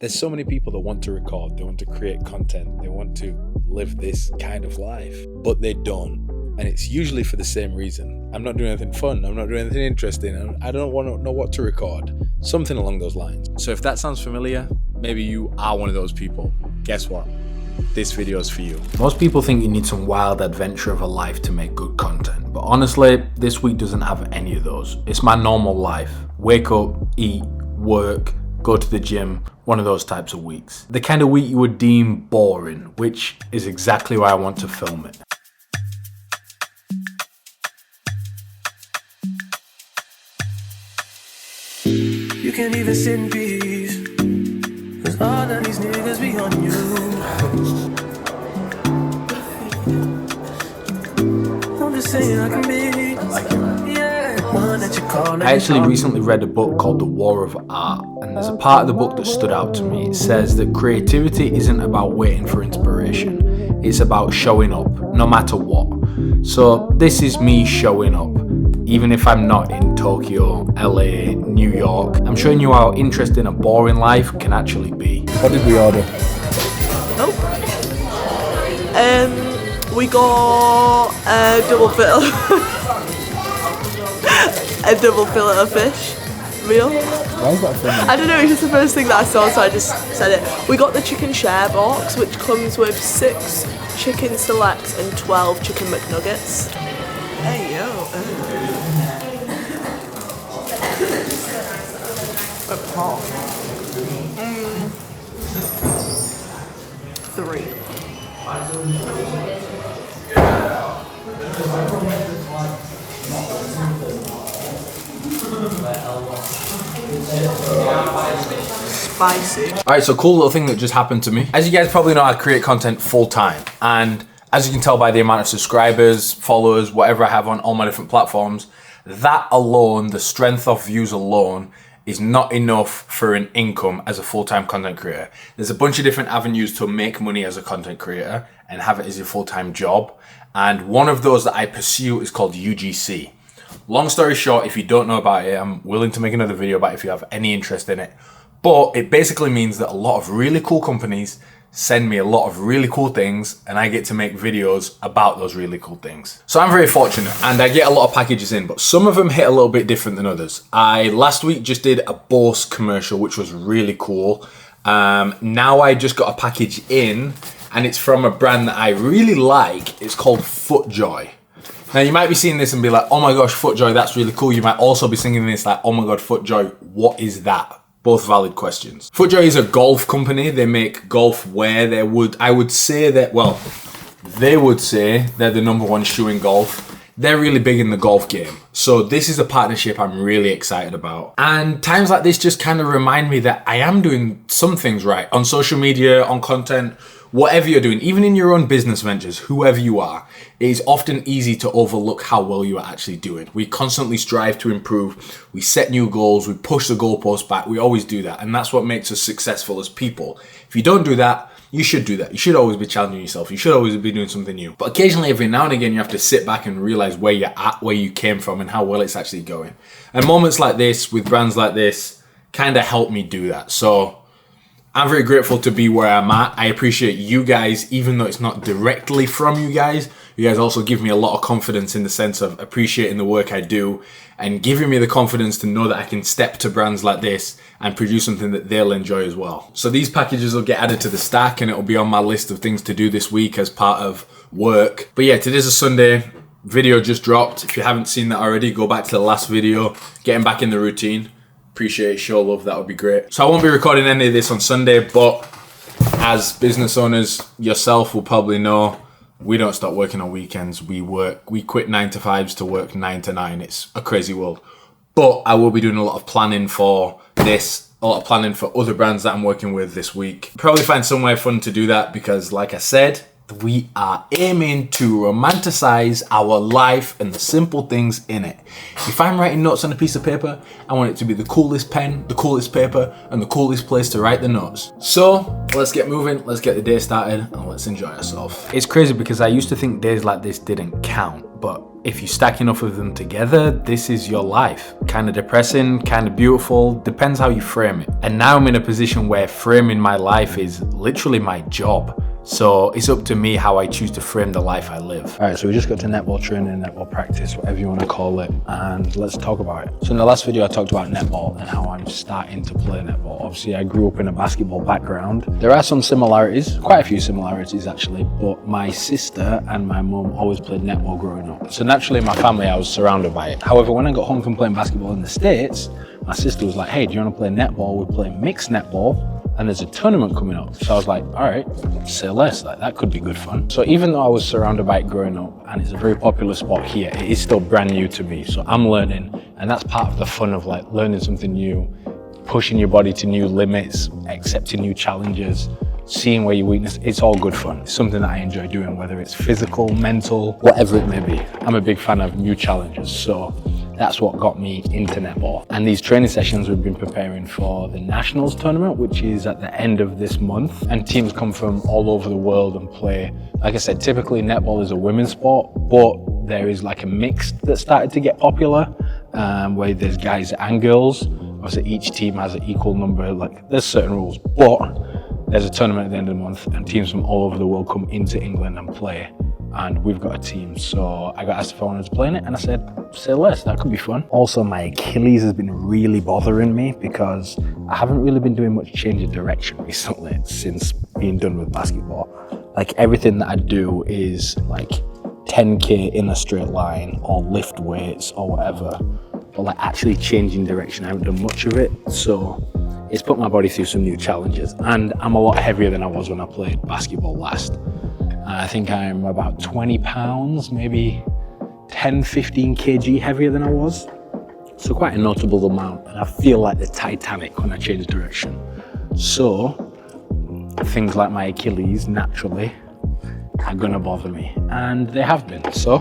There's so many people that want to record, they want to create content, they want to live this kind of life, but they don't. And it's usually for the same reason. I'm not doing anything fun, I'm not doing anything interesting, I don't want to know what to record. Something along those lines. So if that sounds familiar, maybe you are one of those people. Guess what? This video is for you. Most people think you need some wild adventure of a life to make good content, but honestly, this week doesn't have any of those. It's my normal life. Wake up, eat, work, go to the gym, one of those types of weeks. The kind of week you would deem boring, which is exactly why I want to film it. You can't even sit in peace, 'cause all of these niggas be on you. I'm just saying I can be one that you call. I actually recently read a book called The War of Art, and there's a part of the book that stood out to me. It says that creativity isn't about waiting for inspiration, it's about showing up, no matter what. So this is me showing up. Even if I'm not in Tokyo, LA, New York, I'm showing you how interesting a boring life can actually be. What did we order? We got a double fillet, a double fillet of fish, meal. Why is that funny? I don't know, it's just the first thing that I saw, so I just said it. We got the chicken share box, which comes with 6 chicken selects and 12 chicken McNuggets. Hey yo. It's hot. 3. Spicy. Alright, so cool little thing that just happened to me. As you guys probably know, I create content full time, and as you can tell by the amount of subscribers, followers, whatever I have on all my different platforms, that alone, the strength of views alone, is not enough for an income as a full-time content creator. There's a bunch of different avenues to make money as a content creator and have it as your full-time job. And one of those that I pursue is called UGC. Long story short, if you don't know about it, I'm willing to make another video about it if you have any interest in it. But it basically means that a lot of really cool companies send me a lot of really cool things, and I get to make videos about those really cool things. So I'm very fortunate, and I get a lot of packages in, but some of them hit a little bit different than others. I last week just did a Bose commercial, which was really cool. Now I just got a package in, and it's from a brand that I really like. It's called FootJoy. Now you might be seeing this and be like, oh my gosh, FootJoy, that's really cool. You might also be singing this like, oh my god, FootJoy, what is that? Both valid questions. FootJoy is a golf company. They make golf wear. They would say they're the #1 shoe in golf. They're really big in the golf game. So this is a partnership I'm really excited about. And times like this just kind of remind me that I am doing some things right on social media, on content, whatever you're doing, even in your own business ventures, whoever you are, it is often easy to overlook how well you are actually doing. We constantly strive to improve. We set new goals. We push the goalposts back. We always do that. And that's what makes us successful as people. If you don't do that, you should do that. You should always be challenging yourself. You should always be doing something new. But occasionally, every now and again, you have to sit back and realize where you're at, where you came from, and how well it's actually going. And moments like this, with brands like this, kind of help me do that. So I'm very grateful to be where I'm at. I appreciate you guys, even though it's not directly from you guys. You guys also give me a lot of confidence in the sense of appreciating the work I do and giving me the confidence to know that I can step to brands like this and produce something that they'll enjoy as well. So these packages will get added to the stack, and it'll be on my list of things to do this week as part of work. But yeah, today's a Sunday. Video just dropped. If you haven't seen that already, go back to the last video, getting back in the routine. Appreciate it, show love, that would be great. So I won't be recording any of this on Sunday, but as business owners, yourself will probably know, we don't stop working on weekends. We quit 9 to 5s to work 9 to 9. It's a crazy world. But I will be doing a lot of planning for this, a lot of planning for other brands that I'm working with this week. Probably find somewhere fun to do that because, like I said, we are aiming to romanticize our life and the simple things in it. If I'm writing notes on a piece of paper, I want it to be the coolest pen, the coolest paper, and the coolest place to write the notes. So let's get moving, let's get the day started, and let's enjoy ourselves. It's crazy because I used to think days like this didn't count, but if you stack enough of them together, this is your life. Kind of depressing, kind of beautiful, depends how you frame it. And now I'm in a position where framing my life is literally my job. So it's up to me how I choose to frame the life I live. All right, so we just got to netball training, netball practice, whatever you want to call it, and let's talk about it. So in the last video, I talked about netball and how I'm starting to play netball. Obviously, I grew up in a basketball background. There are some similarities, quite a few similarities actually, but my sister and my mum always played netball growing up. So naturally, in my family, I was surrounded by it. However, when I got home from playing basketball in the States, my sister was like, hey, do you want to play netball? We play mixed netball. And there's a tournament coming up. So I was like, all right, say less, like that could be good fun. So even though I was surrounded by it growing up, and it's a very popular sport here, it is still brand new to me. So I'm learning, and that's part of the fun of like learning something new, pushing your body to new limits, accepting new challenges, seeing where your weakness, it's all good fun. It's something that I enjoy doing, whether it's physical, mental, whatever it may be. I'm a big fan of new challenges. So that's what got me into netball. And these training sessions, we've been preparing for the Nationals tournament, which is at the end of this month. And teams come from all over the world and play. Like I said, typically netball is a women's sport, but there is like a mix that started to get popular, where there's guys and girls. Obviously each team has an equal number, like there's certain rules, but there's a tournament at the end of the month and teams from all over the world come into England and play. And we've got a team. So I got asked if I wanted to play in it and I said, say less, that could be fun. Also, my Achilles has been really bothering me because I haven't really been doing much change of direction recently since being done with basketball. Like everything that I do is like 10K in a straight line or lift weights or whatever. But like actually changing direction, I haven't done much of it. So it's put my body through some new challenges. And I'm a lot heavier than I was when I played basketball last. I think I'm about 20 pounds, maybe 10, 15 kg heavier than I was. So quite a notable amount. And I feel like the Titanic when I change direction. So things like my Achilles naturally are gonna bother me. And they have been. So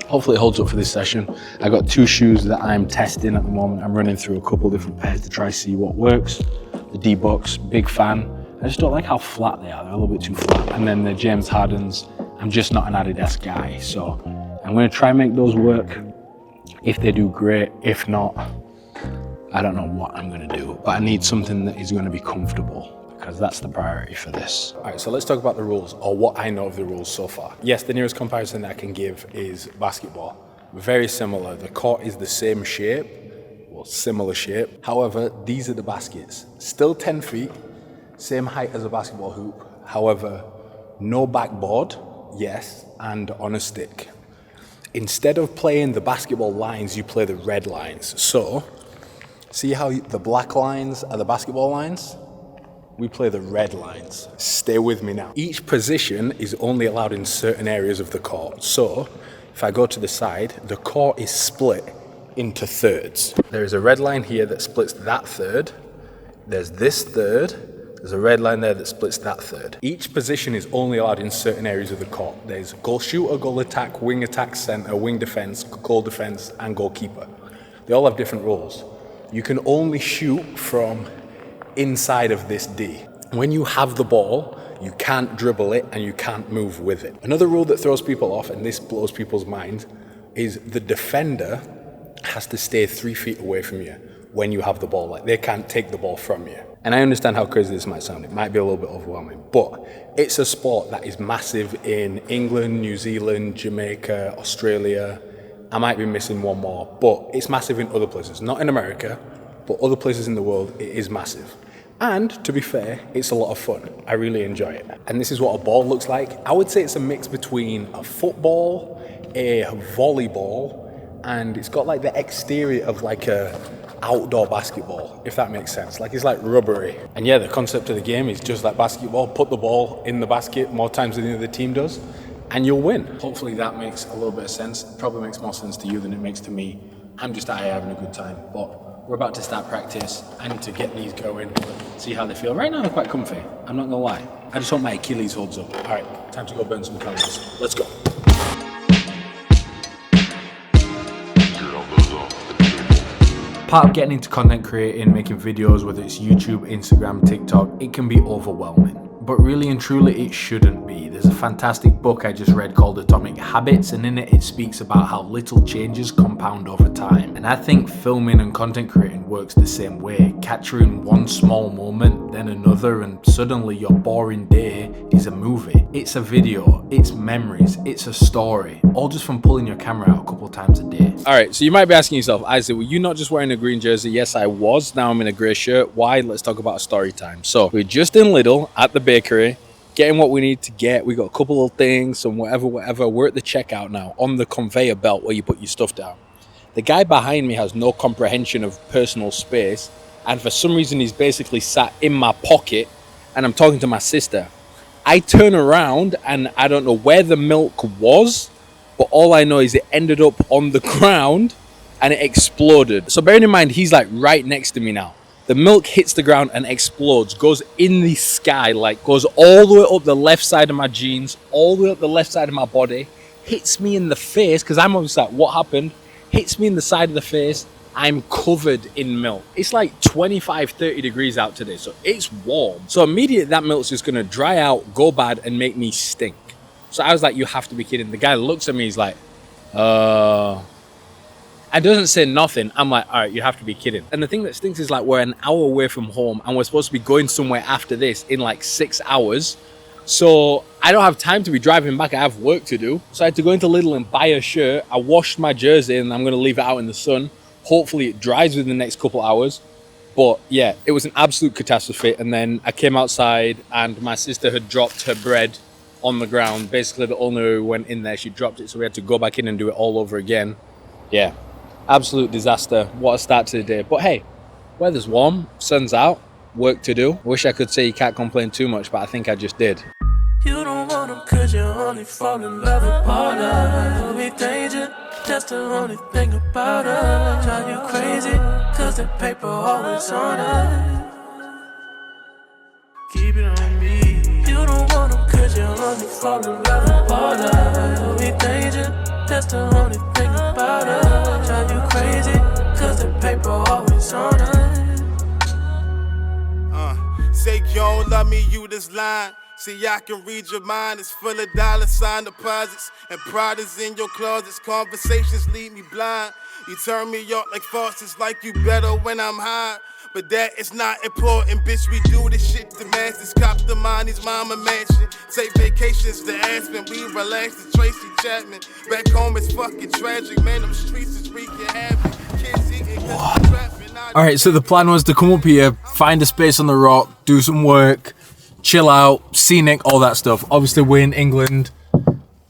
hopefully it holds up for this session. I got 2 shoes that I'm testing at the moment. I'm running through a couple different pairs to try see what works. The D-Bucks, big fan. I just don't like how flat they are. They're a little bit too flat. And then the James Hardens, I'm just not an Adidas guy. So I'm gonna try and make those work. If they do, great. If not, I don't know what I'm gonna do. But I need something that is gonna be comfortable because that's the priority for this. All right, so let's talk about the rules, or what I know of the rules so far. Yes, the nearest comparison that I can give is basketball. Very similar. The court is the same shape, well, similar shape. However, these are the baskets. Still 10 feet. Same height as a basketball hoop, however, no backboard, yes, and on a stick. Instead of playing the basketball lines, you play the red lines. So, see how the black lines are the basketball lines? We play the red lines. Stay with me now. Each position is only allowed in certain areas of the court. So, if I go to the side, the court is split into thirds. There is a red line here that splits that third. There's this third. There's a red line there that splits that third. Each position is only allowed in certain areas of the court. There's goal shooter, goal attack, center, wing defense, goal defense, and goalkeeper. They all have different rules. You can only shoot from inside of this D. When you have the ball, you can't dribble it and you can't move with it. Another rule that throws people off, and this blows people's minds, is the defender has to stay 3 feet away from you when you have the ball. Like they can't take the ball from you. And I understand how crazy this might sound. It might be a little bit overwhelming, but it's a sport that is massive in England, New Zealand, Jamaica, Australia. I might be missing one more, but it's massive in other places. Not in America, but other places in the world, it is massive. And to be fair, it's a lot of fun. I really enjoy it. And this is what a ball looks like. I would say it's a mix between a football, a volleyball, and it's got like the exterior of like a outdoor basketball, if that makes sense. Like it's like rubbery. And yeah, the concept of the game is just like basketball. Put the ball in the basket more times than the other team does, and you'll win. Hopefully that makes a little bit of sense. It probably makes more sense to you than it makes to me. I'm just out here having a good time, but we're about to start practice. I need to get these going, see how they feel. Right now they're quite comfy, I'm not gonna lie. I just hope my Achilles holds up. All right, time time to go burn some calories. Let's go. Part of getting into content creating, making videos, whether it's YouTube, Instagram, TikTok, it can be overwhelming. But really and truly, it shouldn't be. There's a fantastic book I just read called Atomic Habits, and in it speaks about how little changes compound over time. And I think filming and content creating works the same way. Capturing one small moment, then another, and suddenly your boring day is a movie. It's a video, it's memories, it's a story, all just from pulling your camera out a couple times a day. All right, so you might be asking yourself, Isaac, were you not just wearing a green jersey? Yes, I was. Now I'm in a grey shirt. Why? Let's talk about story time. So we're just in Lidl at the bakery, getting what we need to get. We got a couple of things, some whatever. We're at the checkout now, on the conveyor belt where you put your stuff down. The guy behind me has no comprehension of personal space, and for some reason he's basically sat in my pocket, and I'm talking to my sister. I turn around and I don't know where the milk was, but all I know is it ended up on the ground and it exploded. So bearing in mind, he's like right next to me now. The milk hits the ground and explodes, goes in the sky, like goes all the way up the left side of my jeans, all the way up the left side of my body, hits me in the face, because I'm obviously like, what happened? Hits me in the side of the face. I'm covered in milk. It's like 25, 30 degrees out today, so it's warm. So immediately that milk's just gonna dry out, go bad, and make me stink. So I was like, you have to be kidding. The guy looks at me, he's like, and doesn't say nothing. I'm like, all right, you have to be kidding. And the thing that stinks is like, we're an hour away from home and we're supposed to be going somewhere after this in like 6 hours. So I don't have time to be driving back. I have work to do. So I had to go into Lidl and buy a shirt. I washed my jersey and I'm gonna leave it out in the sun. Hopefully it dries within the next couple hours. But yeah, it was an absolute catastrophe. And then I came outside and my sister had dropped her bread on the ground. Basically the owner who went in there, she dropped it. So we had to go back in and do it all over again. Yeah. Absolute disaster. What a start to the day. But hey, weather's warm, sun's out, work to do. Wish I could say you can't complain too much, but I think I just did. You don't want them cause you only fall in love with partner. You'll be danger, that's the only thing about her. Drive you crazy, cause the paper always on her. Keep it on me. You don't want them cause you only fall in love with partner. You'll be danger, that's the only thing about her. Drive you crazy, cause the paper always on her. Say you don't love me, you this line. See, I can read your mind. It's full of dollar sign deposits and Prada's in your closets. Conversations leave me blind. You turn me up like faucets, like you better when I'm high. But that is not important, bitch. We do this shit to masses. Cop the money's mama mansion. Take vacations to Aspen. We relax to Tracy Chapman. Back home it's fucking tragic. Man, them streets is wreaking havoc. Kids eating cause they're trapping. Alright, so the plan was to come up here, find a space on the rock, do some work, chill out, scenic, all that stuff. Obviously we're in England.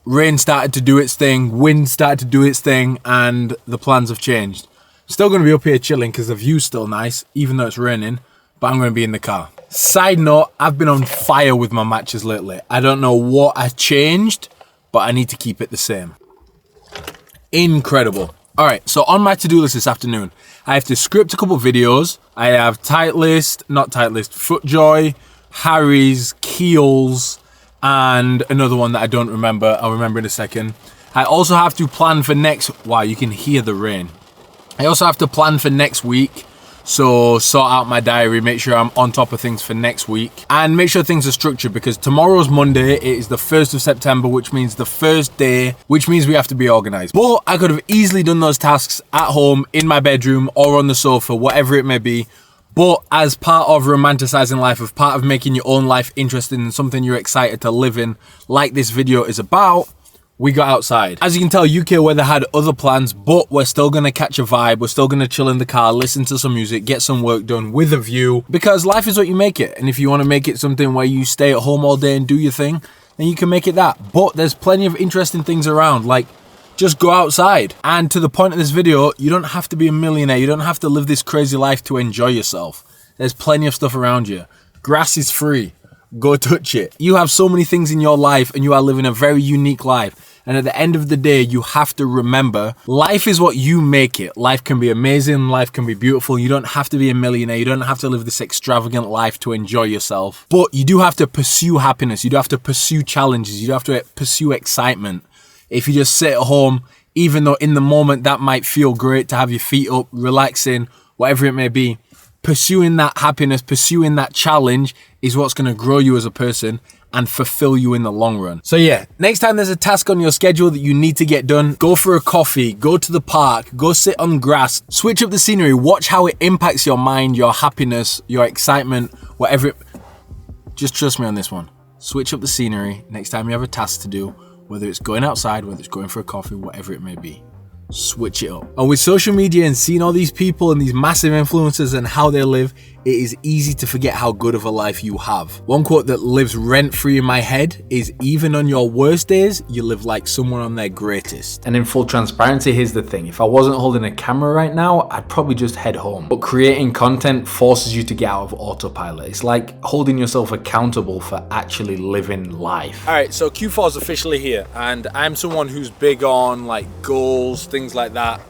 Rain started to do its thing, wind started to do its thing, and the plans have changed. Still going to be up here chilling because the view's still nice, even though it's raining, but I'm going to be in the car. Side note, I've been on fire with my matches lately. I don't know what I changed, but I need to keep it the same. Incredible. Alright, so on my to-do list this afternoon, I have to script a couple videos. I have FootJoy, Harry's, Keels, and another one that I don't remember. I'll remember in a second. I also have to plan for next... Wow, you can hear the rain. I also have to plan for next week. So sort out my diary, make sure I'm on top of things for next week, and make sure things are structured, because tomorrow's Monday. It is the 1st of September, which means the first day, which means we have to be organized. But I could have easily done those tasks at home, in my bedroom, or on the sofa, whatever it may be. But as part of romanticizing life, as part of making your own life interesting and something you're excited to live in, like this video is about, we got outside. As you can tell, UK weather had other plans, but we're still gonna catch a vibe. We're still gonna chill in the car, listen to some music, get some work done with a view, because life is what you make it. And if you wanna make it something where you stay at home all day and do your thing, then you can make it that. But there's plenty of interesting things around, like just go outside. And to the point of this video, you don't have to be a millionaire. You don't have to live this crazy life to enjoy yourself. There's plenty of stuff around you. Grass is free. Go touch it. You have so many things in your life and you are living a very unique life. And at the end of the day, you have to remember, life is what you make it. Life can be amazing, life can be beautiful. You don't have to be a millionaire, you don't have to live this extravagant life to enjoy yourself. But you do have to pursue happiness, you do have to pursue challenges, you do have to pursue excitement. If you just sit at home, even though in the moment that might feel great to have your feet up, relaxing, whatever it may be, pursuing that happiness, pursuing that challenge is what's going to grow you as a person and fulfill you in the long run. So yeah, next time there's a task on your schedule that you need to get done, go for a coffee, go to the park, go sit on grass, switch up the scenery, watch how it impacts your mind, your happiness, your excitement, whatever. Just trust me on this one. Switch up the scenery next time you have a task to do, whether it's going outside, whether it's going for a coffee, whatever it may be. Switch it up. And with social media and seeing all these people and these massive influencers and how they live, it is easy to forget how good of a life you have. One quote that lives rent-free in my head is, even on your worst days, you live like someone on their greatest. And in full transparency, here's the thing. If I wasn't holding a camera right now, I'd probably just head home. But creating content forces you to get out of autopilot. It's like holding yourself accountable for actually living life. All right, so Q4 is officially here, and I'm someone who's big on like goals, things like that,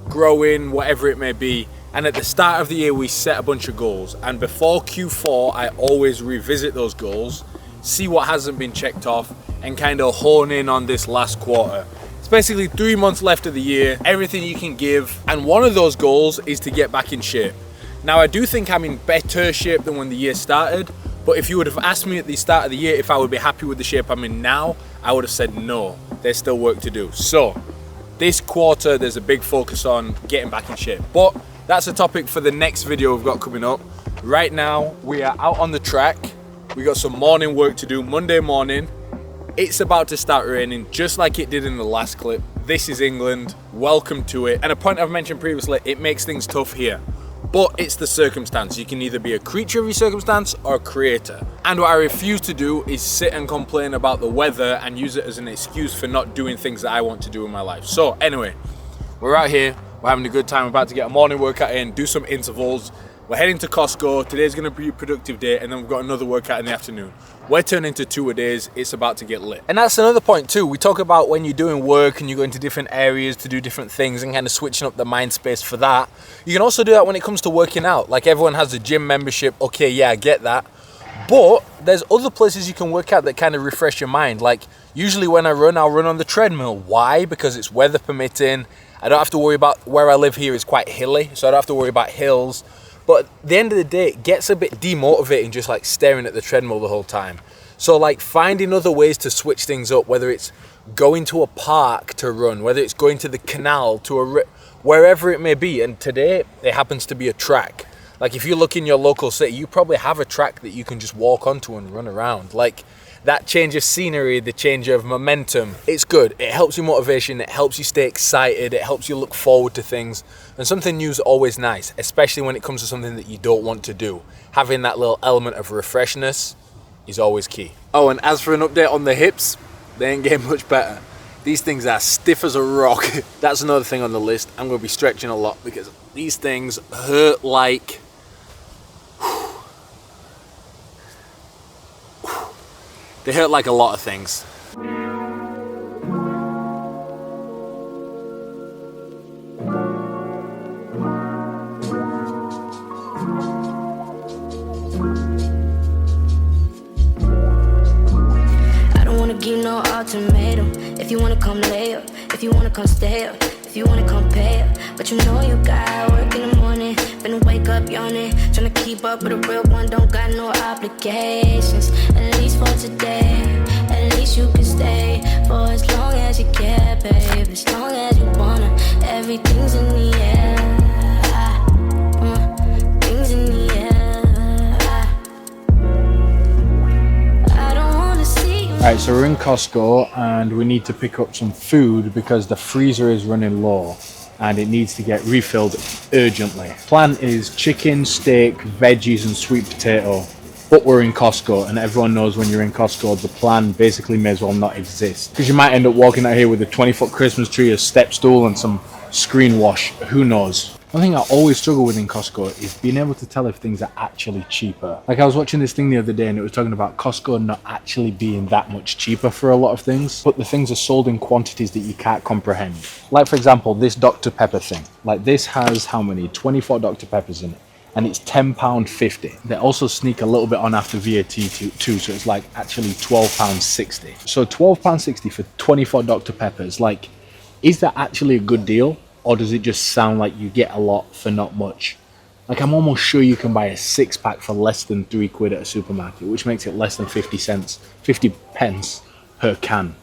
growing, whatever it may be. And at the start of the year, we set a bunch of goals. And before Q4, I always revisit those goals, see what hasn't been checked off, and kind of hone in on this last quarter. It's basically 3 months left of the year, everything you can give. And one of those goals is to get back in shape. Now, I do think I'm in better shape than when the year started. But if you would have asked me at the start of the year if I would be happy with the shape I'm in now, I would have said no, there's still work to do. So this quarter, there's a big focus on getting back in shape. But that's a topic for the next video we've got coming up. Right now, we are out on the track. We got some morning work to do. Monday morning, it's about to start raining, just like it did in the last clip. This is England, welcome to it. And a point I've mentioned previously, it makes things tough here. But it's the circumstance. You can either be a creature of your circumstance or a creator. And what I refuse to do is sit and complain about the weather and use it as an excuse for not doing things that I want to do in my life. So anyway, we're out here. We're having a good time. We're about to get a morning workout in, do some intervals. We're heading to Costco. Today's going to be a productive day, and then we've got another workout in the afternoon. We're turning to 2-a-days. It's about to get lit. And that's another point too. We talk about when you're doing work and you're going to different areas to do different things and kind of switching up the mind space for that. You can also do that when it comes to working out. Like everyone has a gym membership. Okay, yeah, I get that. But there's other places you can work out that kind of refresh your mind. Like usually when I run, I'll run on the treadmill. Why? Because it's weather permitting. I don't have to worry about, where I live here is quite hilly, so I don't have to worry about hills. But at the end of the day, it gets a bit demotivating just like staring at the treadmill the whole time. So like finding other ways to switch things up, whether it's going to a park to run, whether it's going to the canal, to wherever it may be. And today, it happens to be a track. Like if you look in your local city, you probably have a track that you can just walk onto and run around. Like that change of scenery, the change of momentum, it's good. It helps you motivation, it helps you stay excited, it helps you look forward to things. And something new is always nice, especially when it comes to something that you don't want to do. Having that little element of refreshness is always key. Oh, and as for an update on the hips, they ain't getting much better. These things are stiff as a rock. That's another thing on the list. I'm going to be stretching a lot because these things hurt like... They hurt like a lot of things. I don't wanna give no ultimatum. If you wanna come lay up, if you wanna come stay up, if you wanna come pay up. But you know you got work in the morning, finna wake up yawning, tryna keep up with a real one, don't got no obligations. At least for today, at least you can stay for as long as you care, babe. As long as you wanna, everything's in the air. Things in the air. I don't wanna see you. Alright, so we're in Costco and we need to pick up some food because the freezer is running low and it needs to get refilled urgently. Plan is chicken, steak, veggies and sweet potato. But we're in Costco and everyone knows when you're in Costco, the plan basically may as well not exist. Because you might end up walking out here with a 20-foot Christmas tree, a step stool and some screen wash, who knows. One thing I always struggle with in Costco is being able to tell if things are actually cheaper. Like I was watching this thing the other day and it was talking about Costco not actually being that much cheaper for a lot of things, but the things are sold in quantities that you can't comprehend. Like for example, this Dr. Pepper thing. Like this has how many? 24 Dr. Peppers in it. And it's £10.50. They also sneak a little bit on after VAT too, so it's like actually £12.60. So £12.60 for 24 Dr. Peppers, like, is that actually a good deal? Or does it just sound like you get a lot for not much? Like I'm almost sure you can buy a 6-pack for less than £3 at a supermarket, which makes it less than 50 pence per can.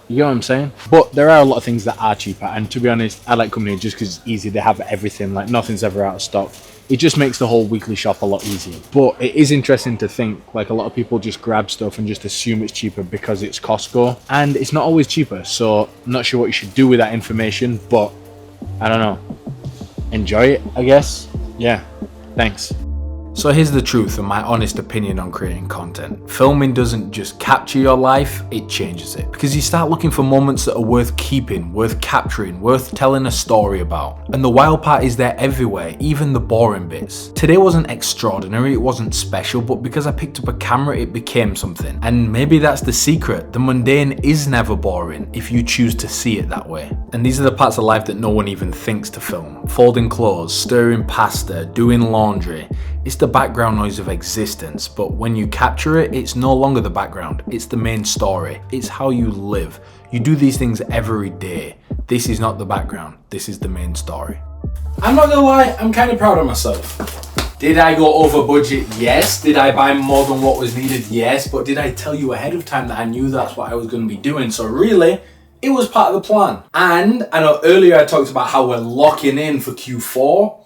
You know what I'm saying? But there are a lot of things that are cheaper, and to be honest, I like Company just because it's easy. They have everything, like nothing's ever out of stock. It just makes the whole weekly shop a lot easier. But it is interesting to think, like a lot of people just grab stuff and just assume it's cheaper because it's Costco, and it's not always cheaper. So I'm not sure what you should do with that information, but I don't know. Enjoy it, I guess. Yeah, thanks. So here's the truth and my honest opinion on creating content. Filming doesn't just capture your life, it changes it. Because you start looking for moments that are worth keeping, worth capturing, worth telling a story about. And the wild part is they're everywhere, even the boring bits. Today wasn't extraordinary, it wasn't special, but because I picked up a camera, it became something. And maybe that's the secret. The mundane is never boring if you choose to see it that way. And these are the parts of life that no one even thinks to film. Folding clothes, stirring pasta, doing laundry. It's the background noise of existence, but when you capture it, it's no longer the background, it's the main story. It's how you live. You do these things every day. This is not the background, this is the main story. I'm not gonna lie, I'm kind of proud of myself. Did I go over budget? Yes. Did I buy more than what was needed? Yes. But did I tell you ahead of time that I knew that's what I was gonna be doing? So really, it was part of the plan. And I know earlier I talked about how we're locking in for Q4.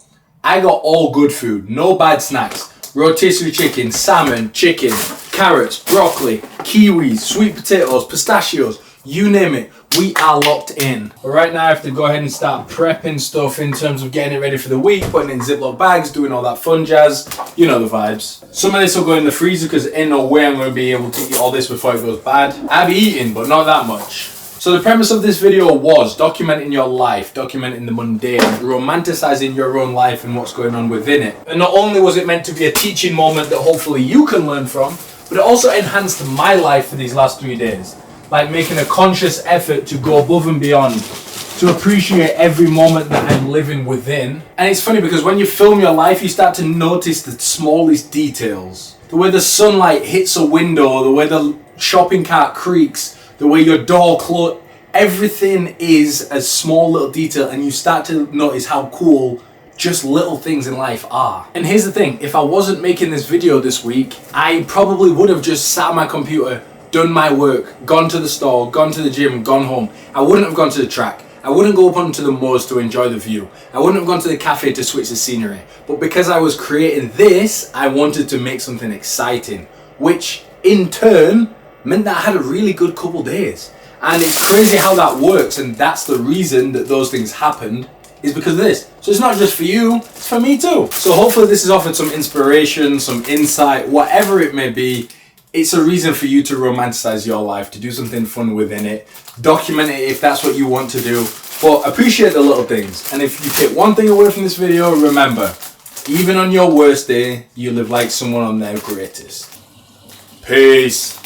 I got all good food, no bad snacks. Rotisserie chicken, salmon, chicken, carrots, broccoli, kiwis, sweet potatoes, pistachios, you name it. We are locked in. But right now I have to go ahead and start prepping stuff in terms of getting it ready for the week, putting it in Ziploc bags, doing all that fun jazz. You know the vibes. Some of this will go in the freezer because ain't no way I'm going to be able to eat all this before it goes bad. I've eaten, but not that much. So the premise of this video was documenting your life, documenting the mundane, romanticizing your own life and what's going on within it. And not only was it meant to be a teaching moment that hopefully you can learn from, but it also enhanced my life for these last 3 days. Like making a conscious effort to go above and beyond, to appreciate every moment that I'm living within. And it's funny because when you film your life, you start to notice the smallest details. The way the sunlight hits a window, the way the shopping cart creaks, the way your door closes, everything is a small little detail, and you start to notice how cool just little things in life are. And here's the thing, if I wasn't making this video this week, I probably would have just sat on my computer, done my work, gone to the store, gone to the gym, gone home. I wouldn't have gone to the track. I wouldn't go up onto the moors to enjoy the view. I wouldn't have gone to the cafe to switch the scenery. But because I was creating this, I wanted to make something exciting, which in turn meant that I had a really good couple days. And it's crazy how that works, and that's the reason that those things happened, is because of this. So it's not just for you, it's for me too. So hopefully this has offered some inspiration, some insight, whatever it may be. It's a reason for you to romanticize your life, to do something fun within it, document it if that's what you want to do, but appreciate the little things. And if you take one thing away from this video, remember, even on your worst day, you live like someone on their greatest. Peace.